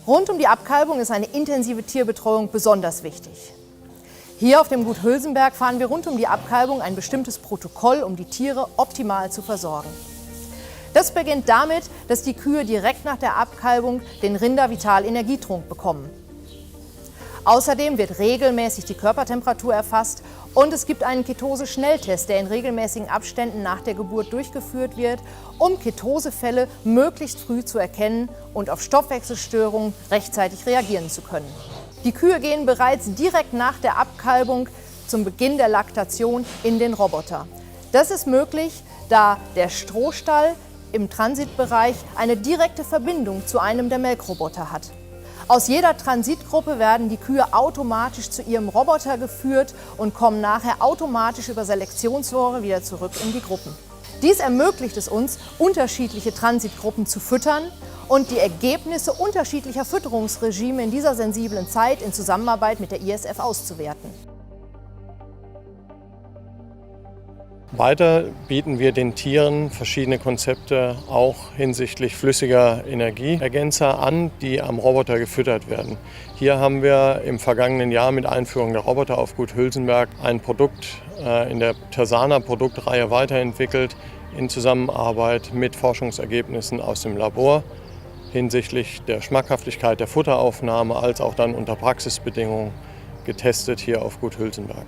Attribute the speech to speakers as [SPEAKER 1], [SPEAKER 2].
[SPEAKER 1] Rund um die Abkalbung ist eine intensive Tierbetreuung besonders wichtig. Hier auf dem Gut Hülsenberg fahren wir rund um die Abkalbung ein bestimmtes Protokoll, um die Tiere optimal zu versorgen. Das beginnt damit, dass die Kühe direkt nach der Abkalbung den Rinder-Vital-Energietrunk bekommen. Außerdem wird regelmäßig die Körpertemperatur erfasst und es gibt einen Ketose-Schnelltest, der in regelmäßigen Abständen nach der Geburt durchgeführt wird, um Ketosefälle möglichst früh zu erkennen und auf Stoffwechselstörungen rechtzeitig reagieren zu können. Die Kühe gehen bereits direkt nach der Abkalbung zum Beginn der Laktation in den Roboter. Das ist möglich, da der Strohstall im Transitbereich eine direkte Verbindung zu einem der Melkroboter hat. Aus jeder Transitgruppe werden die Kühe automatisch zu ihrem Roboter geführt und kommen nachher automatisch über Selektionsrohre wieder zurück in die Gruppen. Dies ermöglicht es uns, unterschiedliche Transitgruppen zu füttern und die Ergebnisse unterschiedlicher Fütterungsregime in dieser sensiblen Zeit in Zusammenarbeit mit der ISF auszuwerten.
[SPEAKER 2] Weiter bieten wir den Tieren verschiedene Konzepte auch hinsichtlich flüssiger Energieergänzer an, die am Roboter gefüttert werden. Hier haben wir im vergangenen Jahr mit Einführung der Roboter auf Gut Hülsenberg ein Produkt in der Tersana-Produktreihe weiterentwickelt in Zusammenarbeit mit Forschungsergebnissen aus dem Labor hinsichtlich der Schmackhaftigkeit der Futteraufnahme als auch dann unter Praxisbedingungen getestet hier auf Gut Hülsenberg.